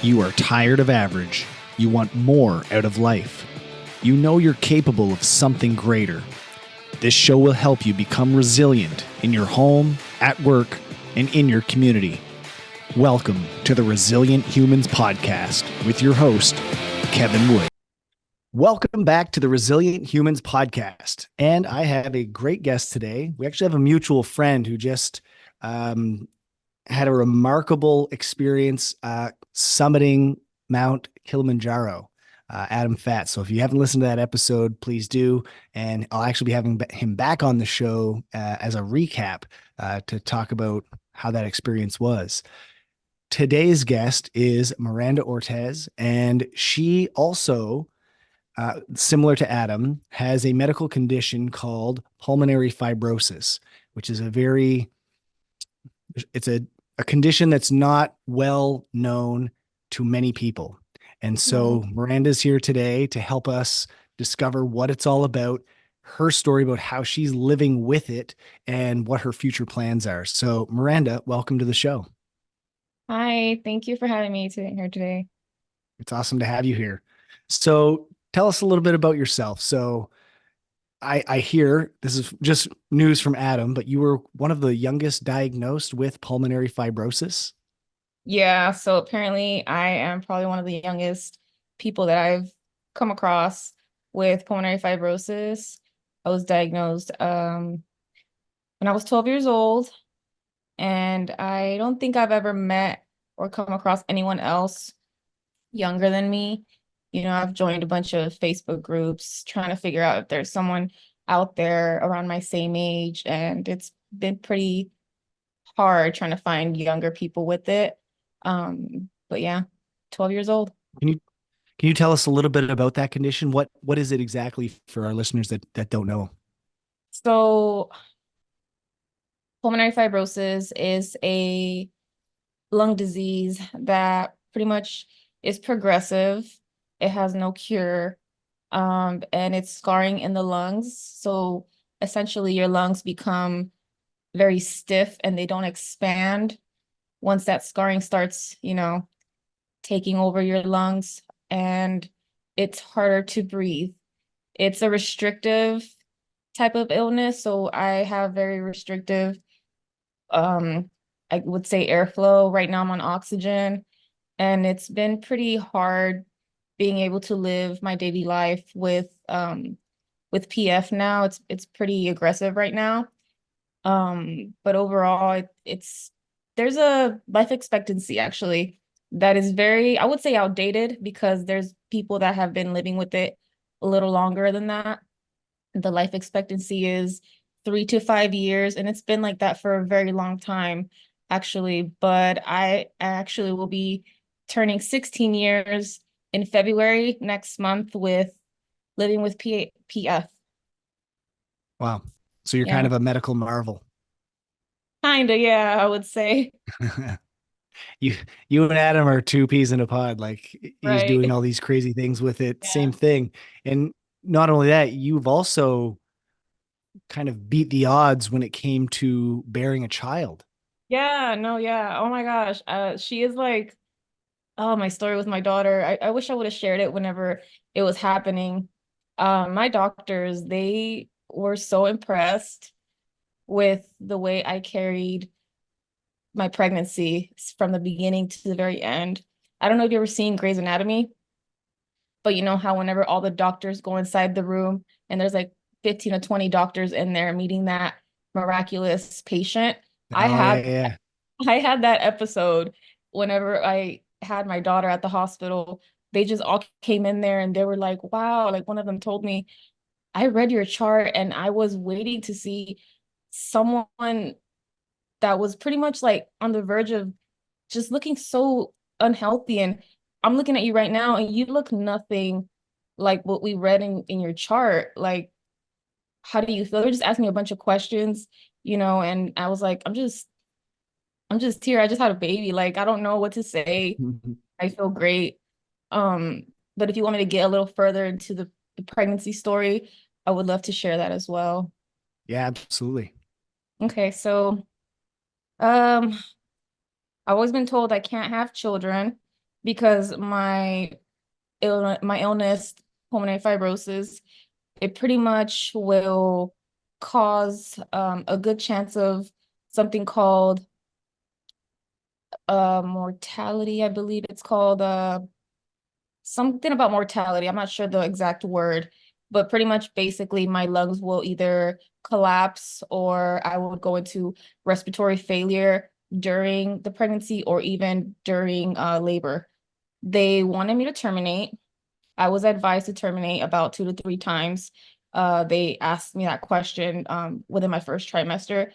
You are tired of average. You want more out of life. You know you're capable of something greater. This show will help you become resilient in your home, at work, and in your community. Welcome to the Resilient Humans Podcast with your host, Kevin Wood. Welcome back to the Resilient Humans Podcast. And I have a great guest today. We actually have a mutual friend who just had a remarkable experience summiting Mount Kilimanjaro, Adam Fatt. So if you haven't listened to that episode, please do. And I'll actually be having him back on the show as a recap to talk about how that experience was. Today's guest is Miranda Ortiz, and she also, similar to Adam, has a medical condition called pulmonary fibrosis, which is it's a condition that's not well known to many people. And so Miranda's here today to help us discover what it's all about, her story about how she's living with it, and what her future plans are. So Miranda, welcome to the show. Hi, thank you for having me here today. It's awesome to have you here. So tell us a little bit about yourself. So I hear this is just news from Adam, but you were one of the youngest diagnosed with pulmonary fibrosis. Yeah, so apparently I am probably one of the youngest people that I've come across with pulmonary fibrosis. I was diagnosed when I was 12 years old, and I don't think I've ever met or come across anyone else younger than me. I've joined a bunch of Facebook groups trying to figure out if there's someone out there around my same age, and it's been pretty hard trying to find younger people with it. But yeah, 12 years old. Can you tell us a little bit about that condition? What is it exactly for our listeners that don't know? So pulmonary fibrosis is a lung disease that pretty much is progressive. It has no cure. And it's scarring in the lungs. So essentially your lungs become very stiff and they don't expand once that scarring starts, taking over your lungs, and it's harder to breathe. It's a restrictive type of illness. So I have very restrictive, I would say, airflow. Right now I'm on oxygen, and it's been pretty hard being able to live my daily life with PF now. It's pretty aggressive right now. But overall there's a life expectancy actually that is very, I would say, outdated, because there's people that have been living with it a little longer than that. The life expectancy is 3 to 5 years, and it's been like that for a very long time, actually. But I actually will be turning 16 years in February next month with living with PF. Wow. So you're kind Yeah, of a medical marvel. kind of, yeah, I would say. You you and Adam are two peas in a pod. Like he's doing Right. all these crazy things with it. Yeah. Same thing. And not only that, you've also kind of beat the odds when it came to bearing a child. Yeah, no, yeah. Oh my gosh. She is like, oh, my story with my daughter. I wish I would have shared it whenever it was happening. My doctors, they were so impressed with the way I carried my pregnancy from the beginning to the very end. I don't know if you've ever seen Grey's Anatomy, but you know how whenever all the doctors go inside the room and there's like 15 to 20 doctors in there meeting that miraculous patient. I Oh have yeah, yeah. I had that episode whenever I had my daughter at the hospital. They just all came in there and they were like, wow, like one of them told me, I read your chart and I was waiting to see someone that was pretty much like on the verge of just looking so unhealthy. And I'm looking at you right now and you look nothing like what we read in your chart. Like, how do you feel? They're just asking me a bunch of questions, and I was like, I'm just here. I just had a baby. Like, I don't know what to say. I feel great. Um, but if you want me to get a little further into the pregnancy story, I would love to share that as well. Yeah, absolutely. Okay, so um I've always been told I can't have children because my illness, pulmonary fibrosis, it pretty much will cause a good chance of something called mortality, I believe it's called something about mortality. I'm not sure the exact word, but pretty much basically my lungs will either collapse or I would go into respiratory failure during the pregnancy or even during labor. They wanted me to terminate. I was advised to terminate about 2 to 3 times. They asked me that question within my first trimester.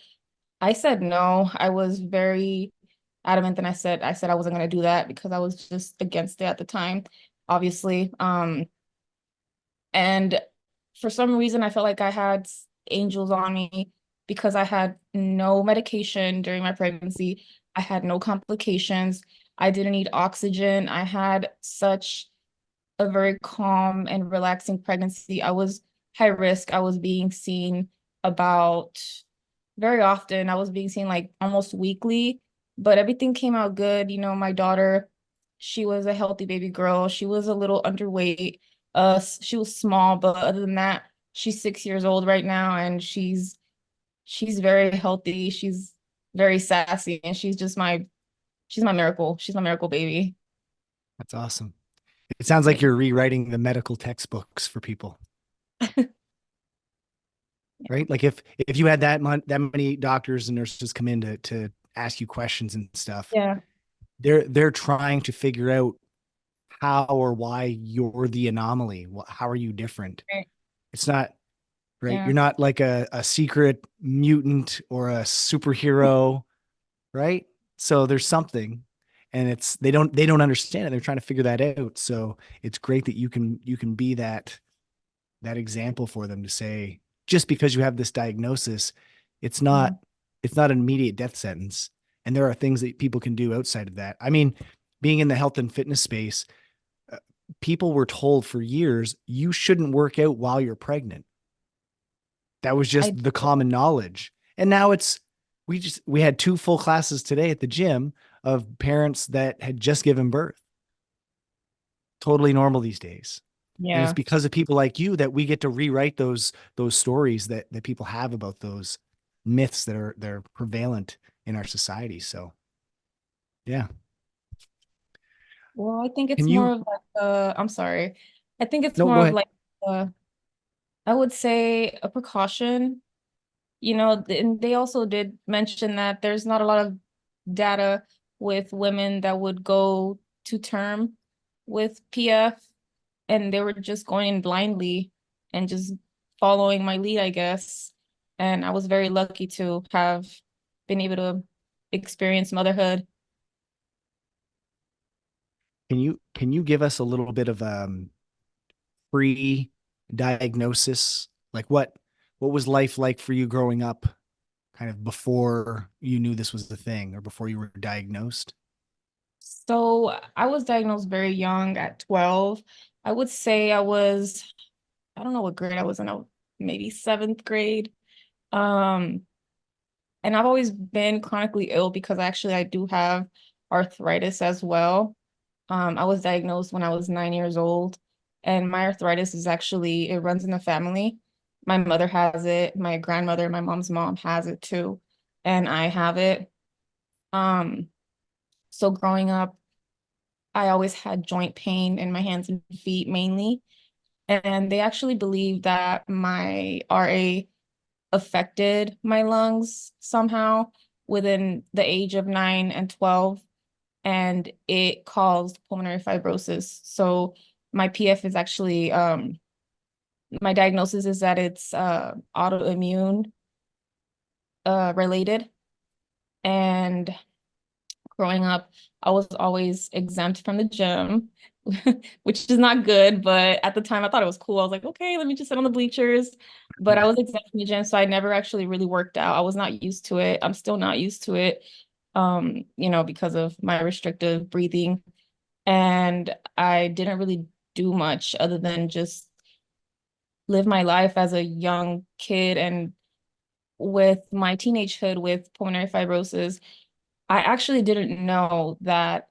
I said no. I was very adamant and I said I wasn't going to do that because I was just against it at the time, obviously. And for some reason I felt like I had angels on me because I had no medication during my pregnancy. I had no complications. I didn't need oxygen. I had such a very calm and relaxing pregnancy. I was high risk. I was being seen about very often. I was being seen like almost weekly, but everything came out good. My daughter, she was a healthy baby girl. She was a little underweight. She was small, but other than that, she's 6 years old right now, and she's very healthy. She's very sassy, and she's my miracle. She's my miracle baby. That's awesome. It sounds like you're rewriting the medical textbooks for people, right? Like if you had that many doctors and nurses come in to ask you questions and stuff, Yeah. they're trying to figure out how or why you're the anomaly. How are you different? Right. It's not right. Yeah. You're not like a secret mutant or a superhero, right? So there's something, and they don't understand it. They're trying to figure that out. So it's great that you can be that example for them to say, just because you have this diagnosis, it's not Mhm. it's not an immediate death sentence. And there are things that people can do outside of that. I mean, being in the health and fitness space, uh, people were told for years you shouldn't work out while you're pregnant. That was I just the common knowledge. And now we had 2 full classes today at the gym of parents that had just given birth. Totally normal these days. And it's Yeah. because of people like you that we get to rewrite those stories that people have about those myths that are prevalent in our society. So yeah. Well, I think it's Can more you of like I'm sorry. I think it's no more go of ahead. like uh I would say a precaution. And they also did mention that there's not a lot of data with women that would go to term with PF, and they were just going in blindly and just following my lead, I guess. And I was very lucky to have been able to experience motherhood. Can you give us a little bit of pre-diagnosis? Like what was life like for you growing up, kind of before you knew this was the thing or before you were diagnosed? So I was diagnosed very young at 12. I would say I don't know what grade I was in, maybe seventh grade. Um, and I've always been chronically ill because actually I do have arthritis as well. I was diagnosed when I was 9 years old, and my arthritis it runs in the family. My mother has it, my grandmother, my mom's mom has it too, and I have it. Um, so growing up, I always had joint pain in my hands and feet mainly. And they actually believe that my RA affected my lungs somehow within the age of 9 and 12, and it caused pulmonary fibrosis. So my PF is actually, my diagnosis is that it's autoimmune related. And growing up, I was always exempt from the gym, which is not good, but at the time I thought it was cool. I was like, okay, let me just sit on the bleachers. But I was exempt from the gym, so I never actually really worked out. I was not used to it. I'm still not used to it, because of my restrictive breathing. And I didn't really do much other than just live my life as a young kid. And with my teenagehood with pulmonary fibrosis, I actually didn't know that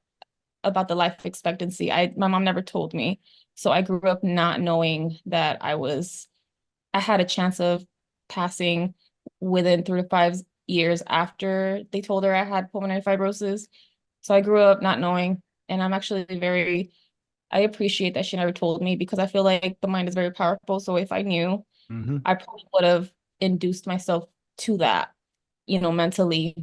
about the life expectancy. My mom never told me. So I grew up not knowing that I had a chance of passing within 3 to 5 years after they told her I had pulmonary fibrosis. So I grew up not knowing, and I'm actually I appreciate that she never told me because I feel like the mind is very powerful. So if I knew, Hmm. I probably would have induced myself to that, mentally.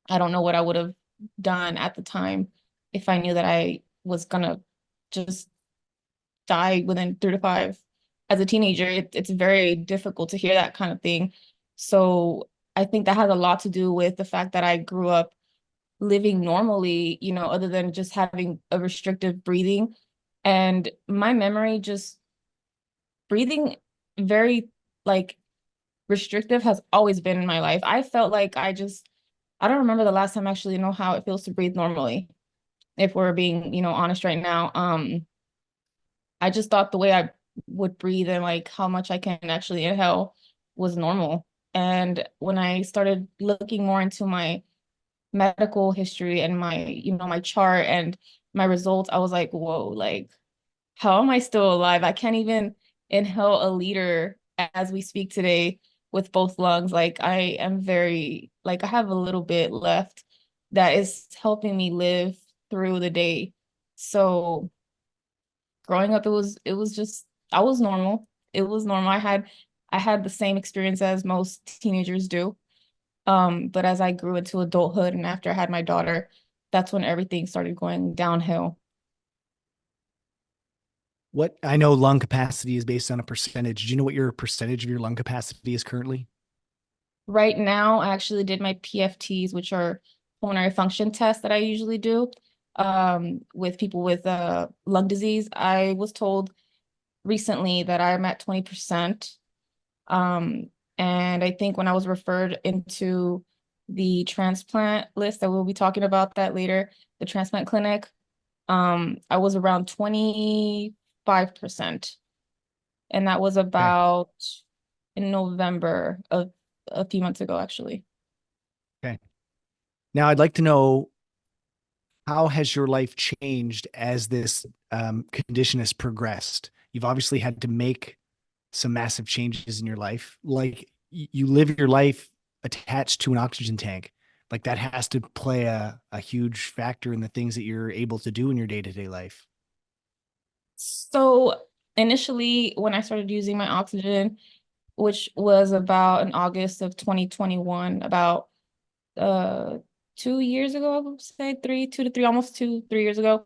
I don't know what I would have done at the time if I knew that I was gonna just die within 3 to 5. As a teenager, it's very difficult to hear that kind of thing. So I think that has a lot to do with the fact that I grew up living normally, other than just having a restrictive breathing. And my memory just breathing very like restrictive has always been in my life. I felt like I don't remember the last time I actually know how it feels to breathe normally, if we're being, honest right now. I just thought the way I would breathe and like how much I can actually inhale was normal. And when I started looking more into my medical history and my chart and my results, I was like, whoa, like, how am I still alive? I can't even inhale a liter as we speak today with both lungs. Like, I have a little bit left that is helping me live through the day. So, growing up, it was just I was normal. It was normal. I had the same experience as most teenagers do. But as I grew into adulthood and after I had my daughter, that's when everything started going downhill. What I know lung capacity is based on a percentage. Do you know what your percentage of your lung capacity is currently? Right now, I actually did my PFTs, which are pulmonary function tests that I usually do with people with lung disease. I was told recently that I'm at 20%. Um, and I think when I was referred into the transplant list, that we'll be talking about that later, the transplant clinic, I was around 25%. And that was Okay. about in November of a few months ago, actually. Okay. Now I'd like to know, how has your life changed as this condition has progressed? You've obviously had to make some massive changes in your life. Like you live your life attached to an oxygen tank. Like that has to play a huge factor in the things that you're able to do in your day-to-day life. So initially, when I started using my oxygen, which was about in August of 2021, about uh 2 years ago, I would say 2 to 3, almost 3 years ago.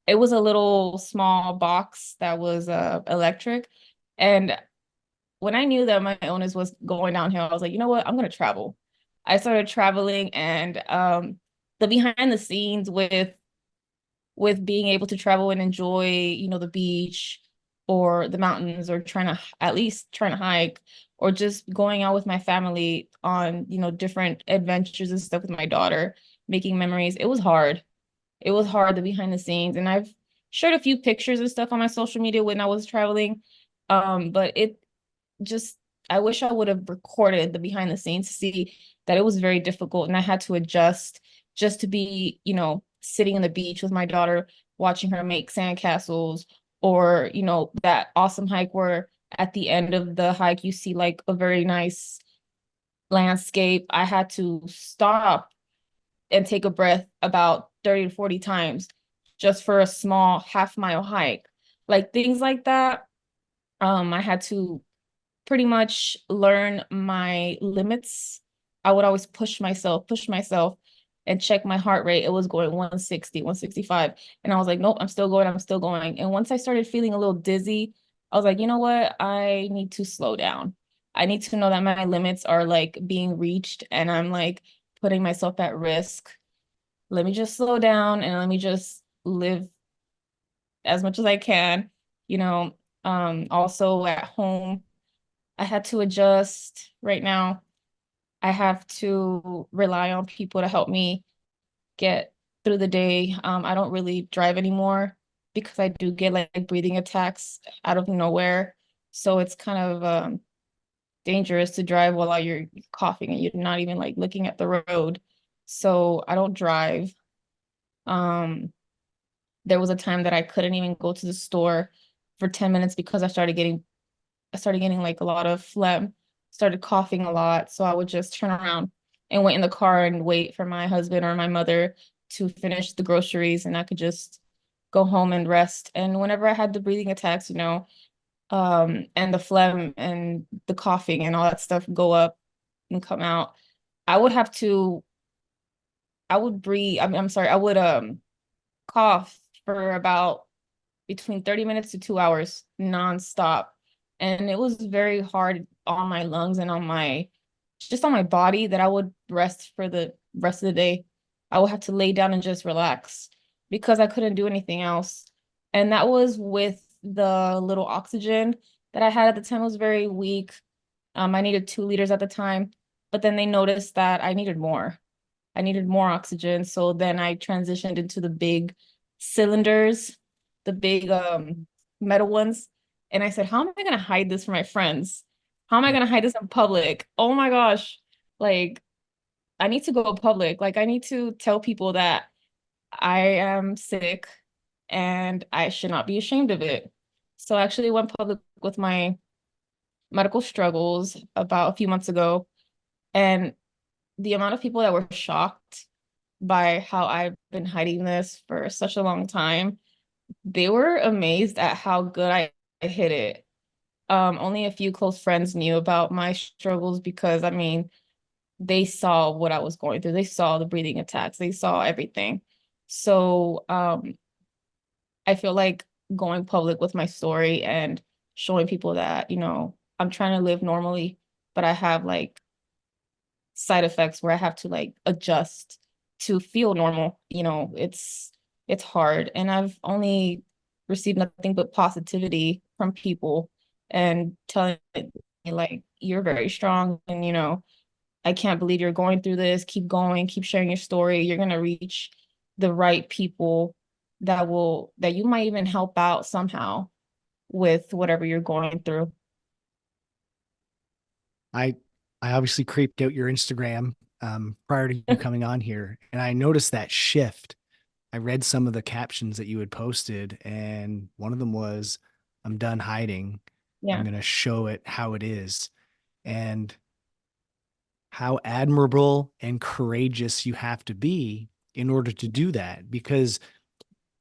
It was a little small box that was electric. And when I knew that my illness was going downhill, I was like, you know what? I'm gonna travel. I started traveling and the behind the scenes with being able to travel and enjoy, the beach or the mountains or at least trying to hike or just going out with my family on, different adventures and stuff with my daughter, making memories. It was hard. It was hard, the behind the scenes. And I've shared a few pictures and stuff on my social media when I was traveling. But it just I wish I would have recorded the behind the scenes to see that it was very difficult and I had to adjust just to be, sitting on the beach with my daughter, watching her make sandcastles, or, that awesome hike where at the end of the hike you see like a very nice landscape. I had to stop and take a breath about 30 to 40 times just for a small half-mile hike. Like things like that. I had to pretty much learn my limits. I would always push myself and check my heart rate. It was going 160, 165. And I was like, nope, I'm still going, I'm still going. And once I started feeling a little dizzy, I was like, you know what? I need to slow down. I need to know that my limits are like being reached and I'm like putting myself at risk. Let me just slow down and let me just live as much as I can. You know, also at home, I had to adjust. Right now, I have to rely on people to help me get through the day. I don't really drive anymore because I do get like breathing attacks out of nowhere. So it's kind of dangerous to drive while you're coughing and you're not even like looking at the road. So I don't drive. Um, There was a time that I couldn't even go to the store for 10 minutes because I started getting like a lot of phlegm, started coughing a lot. So I would just turn around and wait in the car and wait for my husband or my mother to finish the groceries, and I could just go home and rest. And whenever I had the breathing attacks, and the phlegm and the coughing and all that stuff go up and come out, I would have to, I would breathe, I'm sorry, I would cough for about between 30 minutes to 2 hours nonstop. And it was very hard on my lungs and just on my body, that I would rest for the rest of the day. I would have to lay down and just relax because I couldn't do anything else. And that was with the little oxygen that I had at the time. It was very weak. I needed 2 liters at the time, but then they noticed that I needed more. I needed more oxygen. So then I transitioned into the big cylinders, the big metal ones. And I said, how am I going to hide this from my friends? How am I going to hide this in public? Oh my gosh. Like, I need to go public. Like, I need to tell people that I am sick and I should not be ashamed of it. So I actually went public with my medical struggles about a few months ago. And the amount of people that were shocked by how I've been hiding this for such a long time, they were amazed at how good I hid it. Only a few close friends knew about my struggles because, I mean, they saw what I was going through. They saw the breathing attacks. They saw everything. So, I feel like going public with my story and showing people that, I'm trying to live normally, but I have like side effects where I have to like adjust to feel normal. It's hard. And I've only received nothing but positivity from people and telling me like, you're very strong, and I can't believe you're going through this. Keep going, keep sharing your story. You're gonna reach the right people that you might even help out somehow with whatever you're going through. I I obviously creeped out your Instagram prior to you coming on here, and I noticed that shift. I read some of the captions that you had posted, and one of them was, "I'm done hiding. I'm Yeah. going to show it how it is." And how admirable and courageous you have to be in order to do that, because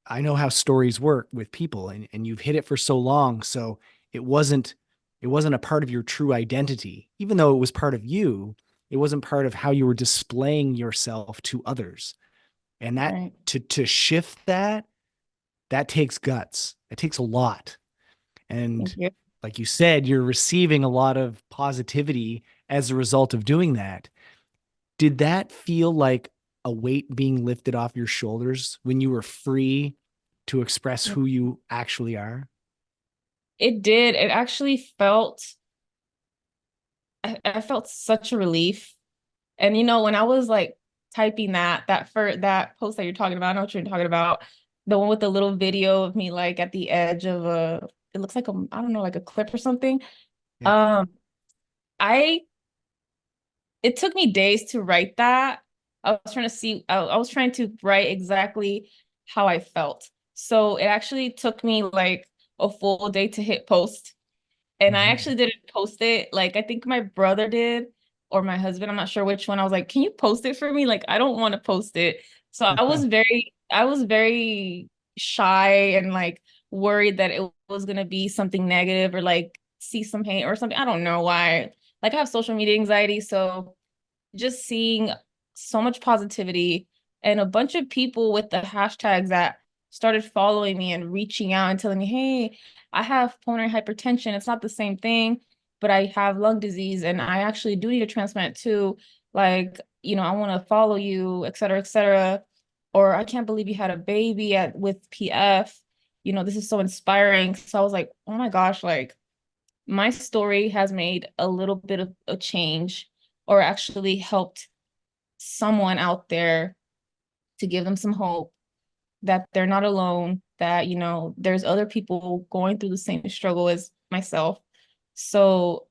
I know how stories work with people, and you've hid it for so long. So it wasn't it wasn't a part of your true identity. Even though it was part of you, it wasn't part of how you were displaying yourself to others. And that Right. to shift that takes guts. It takes a lot. Thank And you. like you said, you're receiving a lot of positivity as a result of doing that. Did that feel like a weight being lifted off your shoulders when you were free to express who you actually are? It did. It actually I felt such a relief. And when I was like typing that post that you're talking about, I know what you're talking about. The one with the little video of me like at the edge of it looks like I don't know, like a cliff or something. Yeah. Um, I it took me days to write that. I was trying to write exactly how I felt. So it actually took me like a full day to hit post. And I Mhm. actually didn't post it. Like, I think my brother did, or my husband. I'm not sure which one. I was like, can you post it for me? Like, I don't want to post it. So I was very shy and like worried that it was going to be something negative or like see some hate or something. I don't know why. Like, I have social media anxiety. So just seeing so much positivity and a bunch of people with the hashtags that started following me and reaching out and telling me, hey, I have pulmonary hypertension. It's not the same thing, but I have lung disease and I actually do need a transplant too. Like, I want to follow you, et cetera, et cetera. Or I can't believe you had a baby with PF. This is so inspiring. So I was like, oh my gosh, like my story has made a little bit of a change or actually helped someone out there to give them some hope that they're not alone, that, there's other people going through the same struggle as myself. So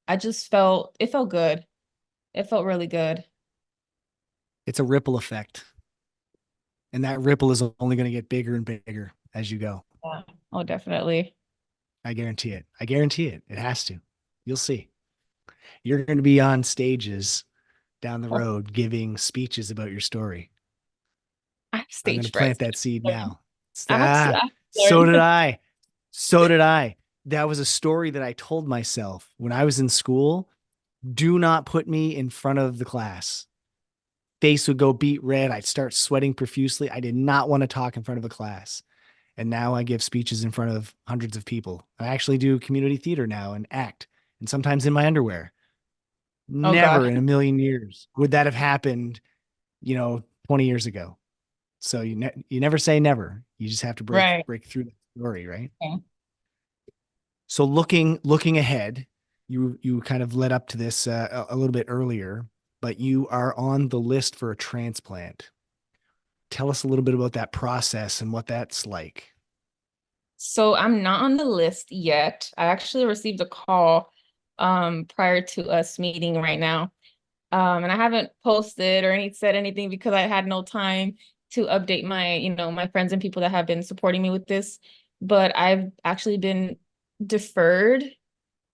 it felt good. It felt really good. It's a ripple effect. And that ripple is only going to get bigger and bigger as you go. Yeah. Oh, definitely. I guarantee it. I guarantee it. It has to. You'll see. You're going to be on stages down the Oh, road giving speeches about your story. I have I'm going stage to plant fright. that seed now. I Ah, have to so did learn. I. So did I. That was a story that I told myself when I was in school. Do not put me in front of the class. Face would go beet red. I'd start sweating profusely. I did not want to talk in front of a class. And now I give speeches in front of hundreds of people. I actually do community theater now and act, and sometimes in my underwear. Oh God. Never in a million years would that have happened, 20 years ago. So you never say never. You just have to break Right. break through the story, right? Okay. So looking ahead, you kind of led up to this a little bit earlier, but you are on the list for a transplant. Tell us a little bit about that process and what that's like. So I'm not on the list yet. I actually received a call prior to us meeting right now. And I haven't posted or said anything because I had no time to update my, my friends and people that have been supporting me with this. But I've actually been deferred,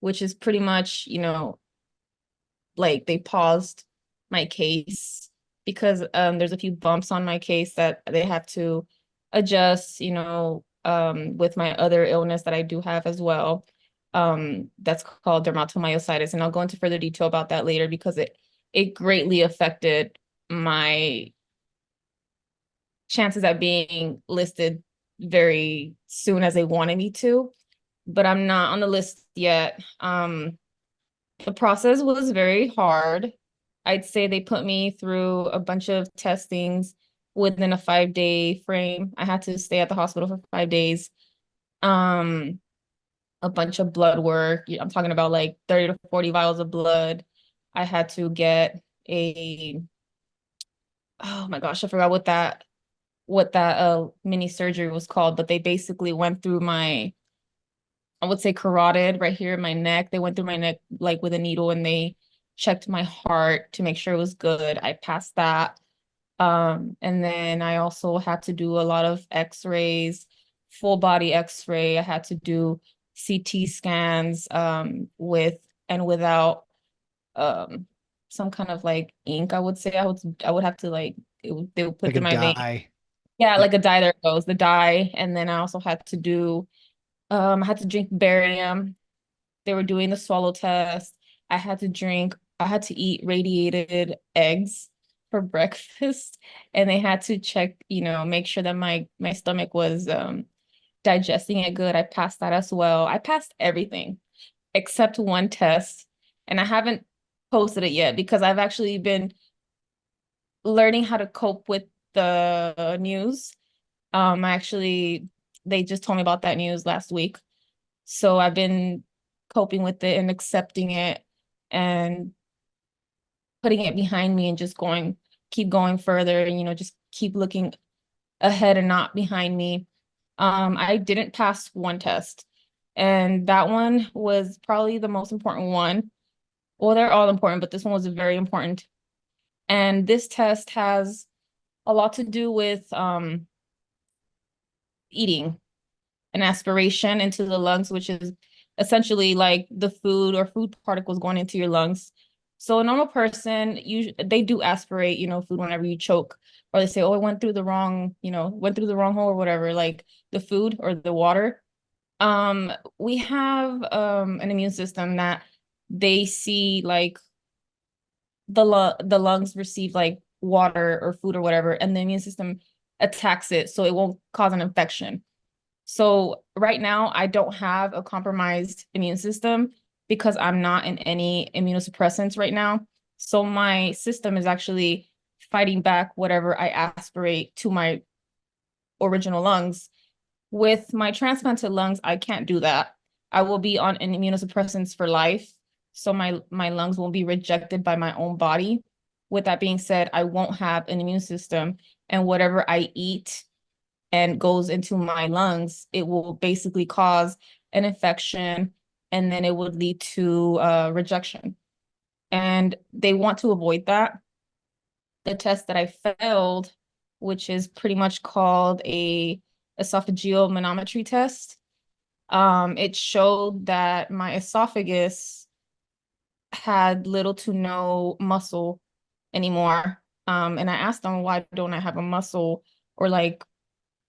which is pretty much, like they paused my case because there's a few bumps on my case that they have to adjust, with my other illness that I do have as well. That's called dermatomyositis, and I'll go into further detail about that later because it greatly affected my chances at being listed very soon as they wanted me to, but I'm not on the list yet. The process was very hard. I'd say they put me through a bunch of testings within a 5-day frame. I had to stay at the hospital for 5 days. Um, a bunch of blood work. I'm talking about like 30 to 40 vials of blood. I had to get a, oh my gosh, I forgot what that mini surgery was called, but they basically went through my, I would say carotid right here in my neck. They went through my neck like with a needle and they checked my heart to make sure it was good. I passed that. And then I also had to do a lot of x-rays, full body x-ray. I had to do CT scans with and without um some kind of like ink, I would say. I would have to like they would put Like a through my vein. dye. Yeah, Yep. like a dye, there it goes, the dye. And then I also had to do I had to drink barium. They were doing the swallow test. I had to eat radiated eggs for breakfast. And they had to check, make sure that my stomach was digesting it good. I passed that as well. I passed everything except one test. And I haven't posted it yet because I've actually been learning how to cope with the news. I actually they just told me about that news last week. So I've been coping with it and accepting it and putting it behind me and just keep going further and, just keep looking ahead and not behind me. I didn't pass one test, and that one was probably the most important one. Well, they're all important, but this one was very important. And this test has a lot to do with eating an aspiration into the lungs, which is essentially like the food or food particles going into your lungs. So a normal person, they do aspirate, food whenever you choke, or they say, "Oh, it went through the wrong, went through the wrong hole or whatever," like the food or the water. We have an immune system that they see like the lungs receive like water or food or whatever, and the immune system attacks it so it won't cause an infection. So right now, I don't have a compromised immune system because I'm not in any immunosuppressants right now. So my system is actually fighting back whatever I aspirate to my original lungs. With my transplanted lungs, I can't do that. I will be on an immunosuppressants for life. So my lungs won't be rejected by my own body. With that being said, I won't have an immune system, and whatever I eat and goes into my lungs, it will basically cause an infection and then it would lead to rejection. And they want to avoid that. The test that I failed which is pretty much called a esophageal manometry test. It showed that my esophagus had little to no muscle anymore. And I asked them, why don't I have a muscle, or like,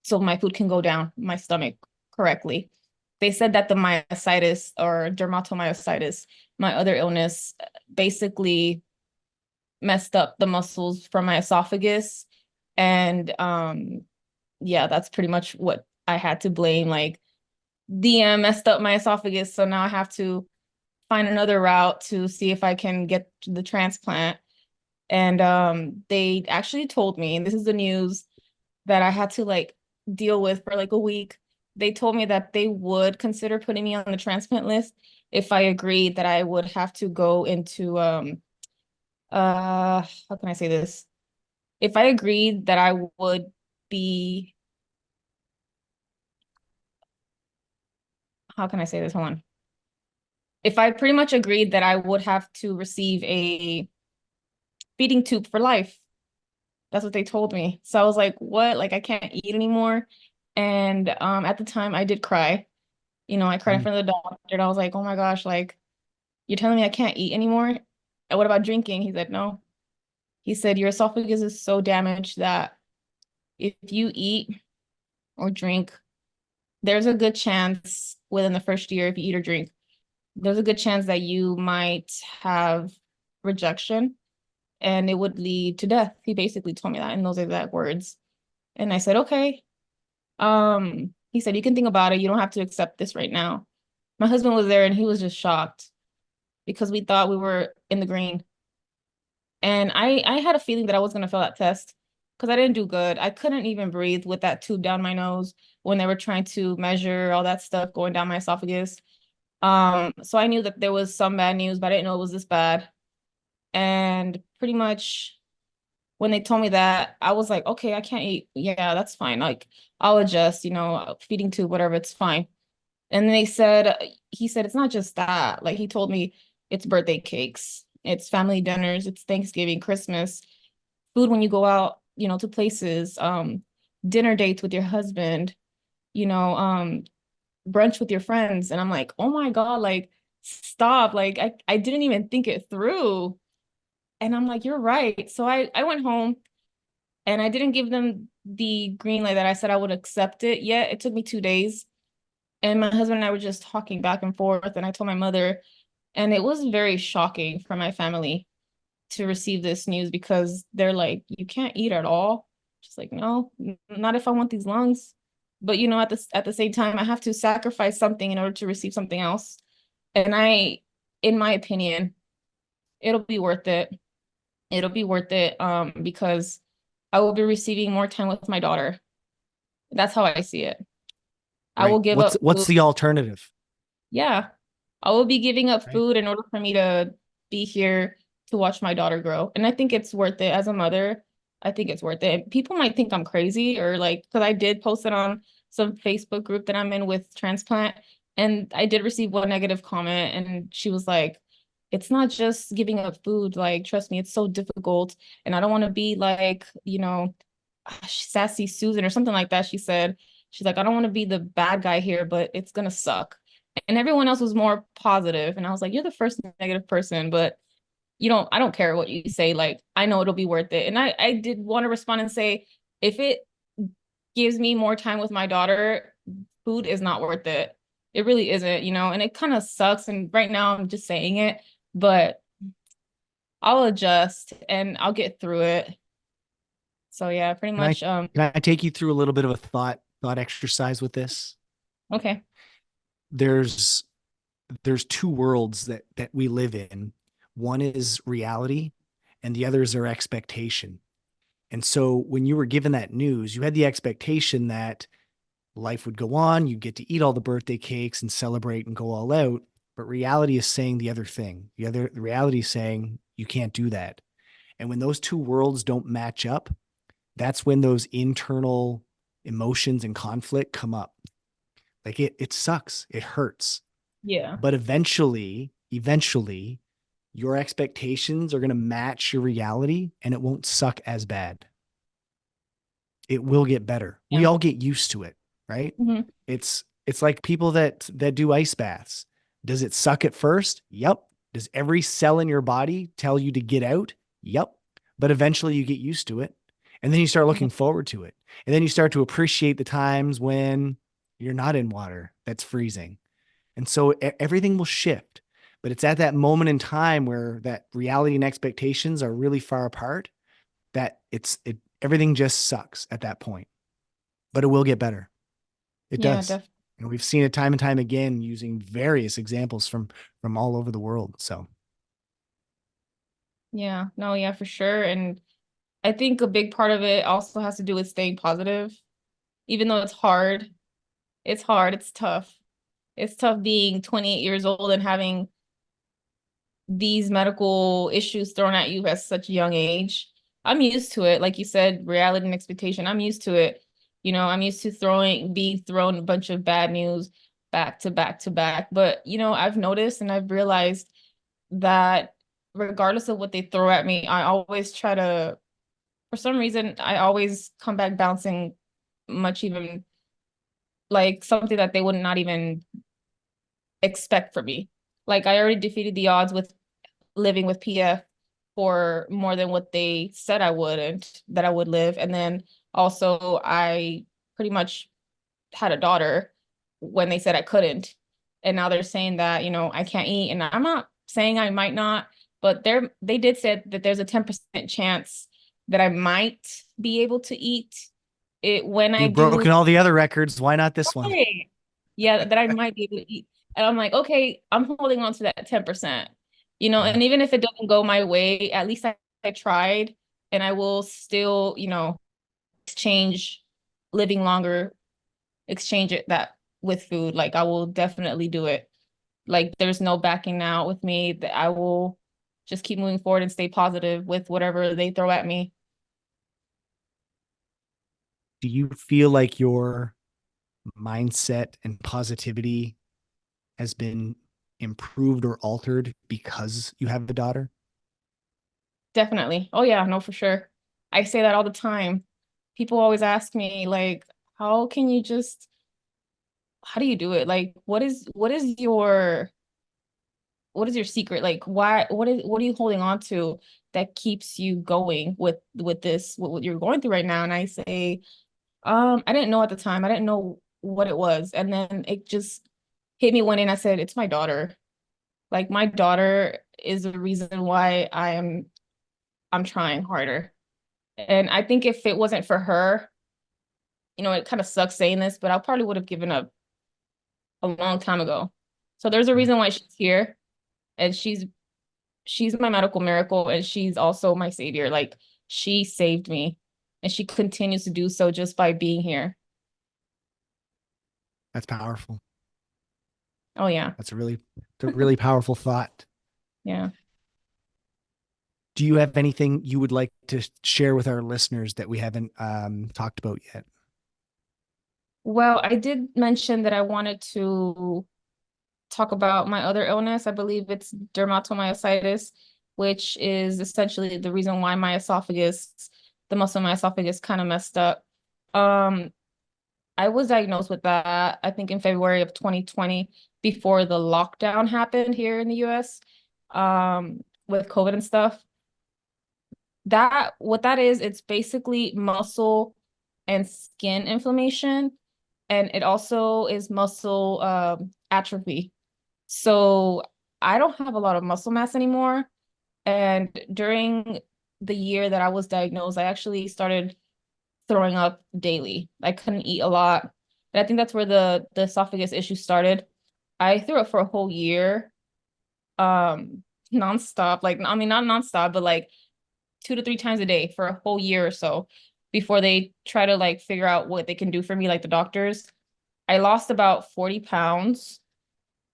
so my food can go down my stomach correctly. They said that the myositis, or dermatomyositis, my other illness, basically messed up the muscles from my esophagus. And yeah, that's pretty much what I had to blame. Like, DM messed up my esophagus, so now I have to find another route to see if I can get the transplant. And they actually told me, and this is the news that I had to like deal with for like a week. They told me that they would consider putting me on the transplant list if I agreed that I would have to go into how can I say this? If I agreed that I would be, how can I say this? Hold on. If I pretty much agreed that I would have to receive a feeding tube for life. That's what they told me. So I was like, what? Like, I can't eat anymore. And at the time I did cry. You know, I cried in front of the doctor, and I was like, oh my gosh, like, you're telling me I can't eat anymore? And what about drinking? He said, no. He said, your esophagus is so damaged that if you eat or drink, there's a good chance within the first year, if you eat or drink, there's a good chance that you might have rejection, and it would lead to death. He basically told me that in those exact words. And I said, okay. He said, you can think about it. You don't have to accept this right now. My husband was there, and he was just shocked because we thought we were in the green. And I had a feeling that I was going to fail that test because I didn't do good. I couldn't even breathe with that tube down my nose when they were trying to measure all that stuff going down my esophagus. So I knew that there was some bad news, but I didn't know it was this bad. And pretty much when they told me that, I was like, okay, I can't eat. Yeah, that's fine. Like, I'll adjust, you know, feeding tube, whatever, it's fine. And they said, he said, it's not just that. Like, he told me it's birthday cakes, it's family dinners, it's Thanksgiving, Christmas, food when you go out, you know, to places, dinner dates with your husband, you know, brunch with your friends. And I'm like, oh my God, like, stop. Like, I didn't even think it through. And I'm like, you're right. So I went home, and I didn't give them the green light that I said I would accept it yet. It took me 2 days. And my husband and I were just talking back and forth. And I told my mother, and it was very shocking for my family to receive this news, because they're like, you can't eat at all. Just like, no, not if I want these lungs. But you know, at the same time, I have to sacrifice something in order to receive something else. And in my opinion, it'll be worth it. It'll be worth it because I will be receiving more time with my daughter. That's how I see it. I Right. will give up What's food. the alternative? Yeah. I will be giving up Right. food in order for me to be here to watch my daughter grow. And I think it's worth it as a mother. I think it's worth it. People might think I'm crazy, or like, because I did post it on some Facebook group that I'm in with transplant. And I did receive one negative comment, and she was like, it's not just giving up food. Like, trust me, it's so difficult. And I don't want to be like, you know, sassy Susan or something like that. She said, she's like, I don't want to be the bad guy here, but it's gonna suck. And everyone else was more positive. And I was like, you're the first negative person, but I don't care what you say. Like, I know it'll be worth it. And I did want to respond and say, if it gives me more time with my daughter, food is not worth it. It really isn't, you know, and it kind of sucks. And right now I'm just saying it, but I'll adjust and I'll get through it. So yeah, pretty Can I much, can I take you through a little bit of a thought exercise with this? okay. There's there's two worlds that we live in. One is reality, and the other is our expectation. And so when you were given that news, you had the expectation that life would go on, you get to eat all the birthday cakes and celebrate and go all out. But reality is saying the other thing. The reality is saying you can't do that. And when those two worlds don't match up, that's when those internal emotions and conflict come up. Like it sucks. It hurts. Yeah. But eventually, your expectations are going to match your reality, and it won't suck as bad. It will get better. We Yeah. all get used to it, right? Hmm. It's like people that do ice baths. Does it suck at first? Yep. Does every cell in your body tell you to get out? Yep. But eventually you get used to it. And then you start Yeah. looking forward to it. And then you start to appreciate the times when you're not in water that's freezing. And so everything will shift. But it's at that moment in time where that reality and expectations are really far apart that everything just sucks at that point. But it will get better. It Yeah, does. definitely. And we've seen it time and time again using various examples from all over the world. So Yeah, no, yeah, for sure. And I think a big part of it also has to do with staying positive, even though it's hard. It's hard, it's tough. It's tough being 28 years old and having these medical issues thrown at you at such a young age. I'm used to it. Like you said, reality and expectation. I'm used to it. I'm used to being thrown a bunch of bad news back to back to back. But, I've noticed and I've realized that regardless of what they throw at me, I always try to, for some reason, I always come back bouncing much even like something that they would not even expect from me. Like I already defeated the odds with living with PF for more than what they said I would and that I would live. And then also I pretty much had a daughter when they said I couldn't. And now they're saying that, I can't eat. And I'm not saying I might not, but they did say that there's a 10% chance that I might be able to eat it when I you've do. broken all the other records. Why not this one? Right. Yeah, that I might be able to eat. And I'm like, okay, I'm holding on to that 10%. Yeah. And even if it doesn't go my way, at least I tried and I will still, exchange living longer, exchange it that with food. Like I will definitely do it. Like there's no backing out with me that I will just keep moving forward and stay positive with whatever they throw at me. Do you feel like your mindset and positivity has been improved or altered because you have a daughter? Definitely. Oh yeah, no, for sure. I say that all the time. People always ask me like, how can you just how do you do it? Like what is your secret? Like why what are you holding on to that keeps you going with this what you're going through right now? And I say, I didn't know at the time. I didn't know what it was. And then it just hit me one day and I said, it's my daughter. Like my daughter is the reason why I'm trying harder. And I think if it wasn't for her, it kind of sucks saying this, but I probably would have given up a long time ago. So there's a reason why she's here, and she's my medical miracle, and she's also my savior. Like she saved me, and she continues to do so just by being here. That's powerful. Oh yeah, It's a really powerful thought. yeah. Do you have anything you would like to share with our listeners that we haven't talked about yet? Well, I did mention that I wanted to talk about my other illness. I believe it's dermatomyositis, which is essentially the reason why the muscle in my esophagus kind of messed up. Um, I was diagnosed with that, I think in February of 2020, before the lockdown happened here in the US, with COVID and stuff. What that is, it's basically muscle and skin inflammation, and it also is muscle atrophy. So I don't have a lot of muscle mass anymore. And during the year that I was diagnosed, I actually started throwing up daily. I couldn't eat a lot. And I think that's where the esophagus issue started. I threw up for a whole year, nonstop. Like, I mean, not nonstop, but like 2 to 3 times a day for a whole year or so before they try to like figure out what they can do for me, like the doctors. I lost about 40 pounds.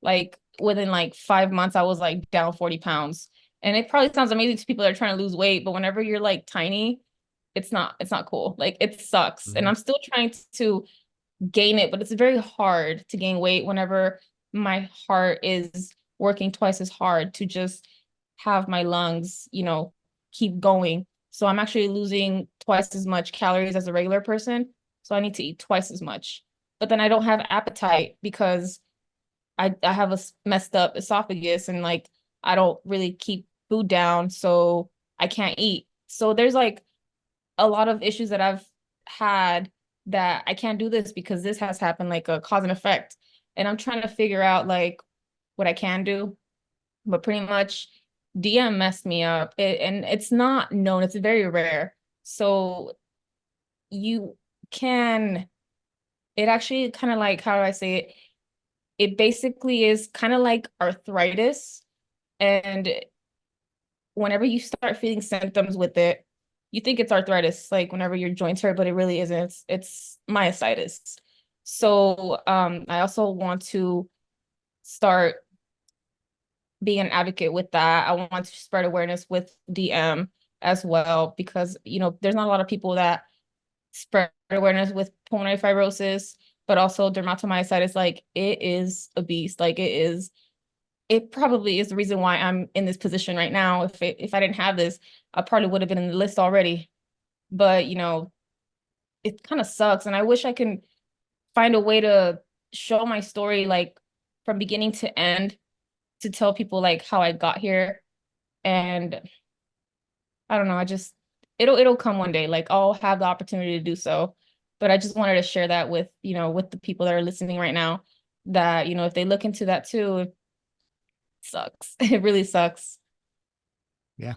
Like within like 5 months, I was like down 40 pounds. And it probably sounds amazing to people that are trying to lose weight, but whenever you're like tiny, it's not cool. Like it sucks. And Mhm. I'm still trying to gain it, but it's very hard to gain weight whenever my heart is working twice as hard to just have my lungs, keep going. So I'm actually losing twice as much calories as a regular person. So I need to eat twice as much. But then I don't have appetite because I have a messed up esophagus and like I don't really keep food down, so I can't eat. So there's like a lot of issues that I've had that I can't do this because this has happened, like a cause and effect. And I'm trying to figure out like what I can do, but pretty much DM messed me up. And it's not known, it's very rare. So you can, it actually kind of like, how do I say it? It basically is kind of like arthritis. And whenever you start feeling symptoms with it, you think it's arthritis, like whenever your joints hurt, but it really isn't. It's myositis. So I also want to start being an advocate with that. I want to spread awareness with DM as well, because there's not a lot of people that spread awareness with pulmonary fibrosis, but also dermatomyositis. Like, it is a beast. Like, it probably is the reason why I'm in this position right now. If I didn't have this, I probably would have been in the list already. But it kind of sucks, and I wish I can find a way to show my story like from beginning to end, to tell people like how I got here. And I don't know, it'll come one day. Like, I'll have the opportunity to do so. But I just wanted to share that with, with the people that are listening right now, that, if they look into that too, it sucks. It really sucks. Yeah.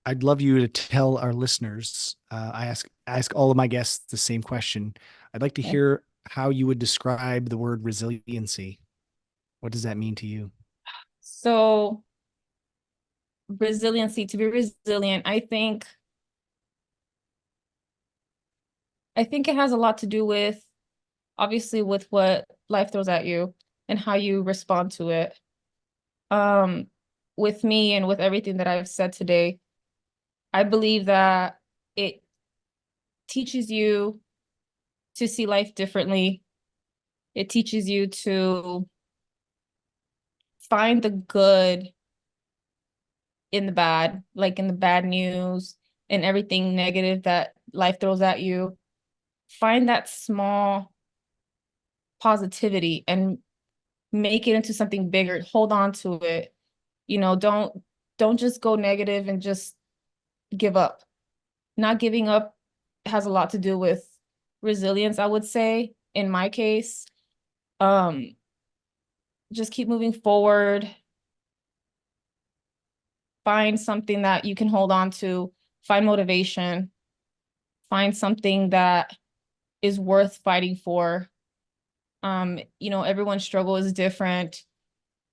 I'd love you to tell our listeners. I ask all of my guests the same question. I'd like to Okay. hear how you would describe the word resiliency. What does that mean to you? So resiliency, to be resilient, I think it has a lot to do with, obviously, with what life throws at you and how you respond to it. Um, with me and with everything that I've said today, I believe that it teaches you to see life differently. It teaches you to find the good in the bad, like in the bad news and everything negative that life throws at you. Find that small positivity and make it into something bigger. Hold on to it. Don't just go negative and just give up. Not giving up has a lot to do with resilience, I would say, in my case. Um, just keep moving forward. Find something that you can hold on to. Find motivation. Find something that is worth fighting for. Everyone's struggle is different.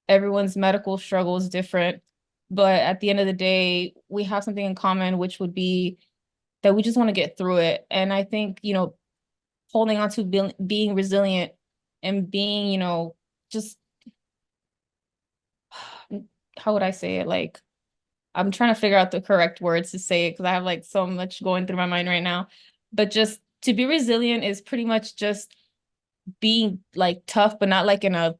Everyone's medical struggle is different. But at the end of the day, we have something in common, which would be that we just want to get through it. And I think, holding on to being resilient and being, just, how would I say it? Like, I'm trying to figure out the correct words to say it because I have like so much going through my mind right now. But just to be resilient is pretty much just being like tough, but not like in a,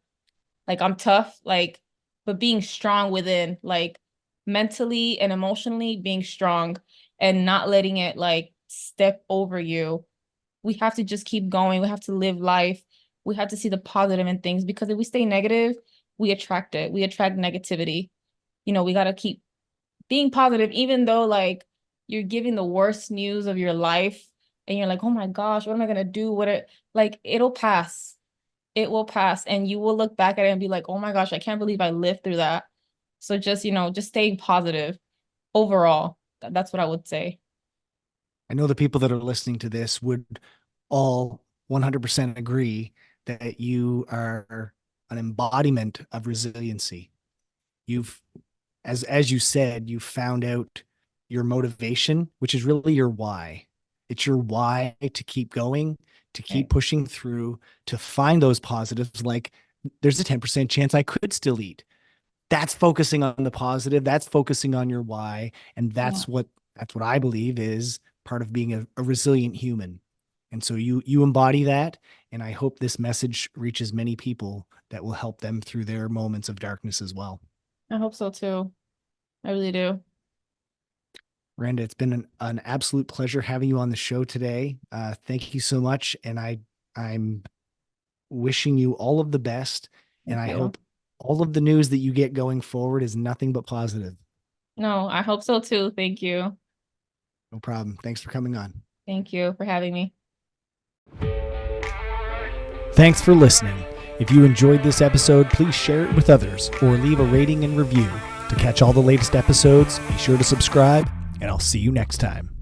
like I'm tough, like, but being strong within, like mentally and emotionally being strong and not letting it like step over you. We have to just keep going. We have to live life. We have to see the positive in things, because if we stay negative, we attract it. We attract negativity. We got to keep being positive, even though like you're giving the worst news of your life and you're like, oh my gosh, what am I going to do? Like, it'll pass. It will pass, and you will look back at it and be like, oh my gosh, I can't believe I lived through that. So just staying positive overall. That's what I would say. I know the people that are listening to this would all 100% agree that you are an embodiment of resiliency. You've, as you said, you found out your motivation, which is really your why. It's your why to keep going, to keep Right. pushing through, to find those positives. Like, there's a 10% chance I could still eat. That's focusing on the positive. That's focusing on your why. And Yeah. that's what I believe is part of being a resilient human. And so you embody that. And I hope this message reaches many people that will help them through their moments of darkness as well. I hope so too. I really do. Miranda, it's been an absolute pleasure having you on the show today. Thank you so much. And I'm wishing you all of the best. And Thank I you. hope all of the news that you get going forward is nothing but positive. No, I hope so too. Thank you. No problem. Thanks for coming on. Thank you for having me. Thanks for listening. If you enjoyed this episode, please share it with others or leave a rating and review. To catch all the latest episodes, be sure to subscribe, and I'll see you next time.